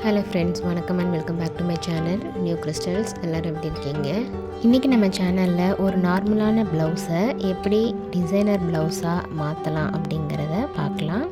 Hello friends, வணக்கம் and welcome back to my channel New Crystals. எல்லாரும் எப்படி இருக்கீங்க? இன்னைக்கு நம்ம சேனல்ல ஒரு நார்மலான ப்ளவுஸை எப்படி டிசைனர் ப்ளவுஸா மாத்தலாம் அப்படிங்கறத பார்க்கலாம்.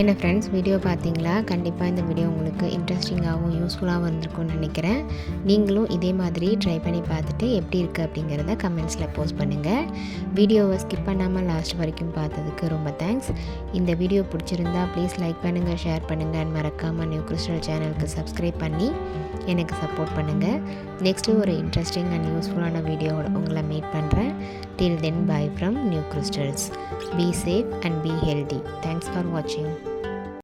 என்ன ஃப்ரெண்ட்ஸ், வீடியோ பார்த்தீங்களா? கண்டிப்பாக இந்த வீடியோ உங்களுக்கு இன்ட்ரெஸ்டிங்காகவும் யூஸ்ஃபுல்லாகவும் இருந்திருக்கும்னு நினைக்கிறேன். நீங்களும் இதே மாதிரி ட்ரை பண்ணி பார்த்துட்டு எப்படி இருக்குது அப்படிங்கிறத கமெண்ட்ஸில் போஸ்ட் பண்ணுங்கள். வீடியோவை ஸ்கிப் பண்ணாமல் லாஸ்ட் வரைக்கும் பார்த்ததுக்கு ரொம்ப தேங்க்ஸ். இந்த வீடியோ பிடிச்சிருந்தா ப்ளீஸ் லைக் பண்ணுங்கள், ஷேர் பண்ணுங்கள் அண்ட் மறக்காமல் நியூ கிறிஸ்டல் சேனலுக்கு சப்ஸ்கிரைப் பண்ணி எனக்கு சப்போர்ட் பண்ணுங்கள். நெக்ஸ்ட்டு ஒரு இன்ட்ரெஸ்டிங் அண்ட் யூஸ்ஃபுல்லான வீடியோவோட உங்களை மீட் பண்ணுறேன். Till then, bye from New Crystals. Be safe and be healthy. Thanks for watching.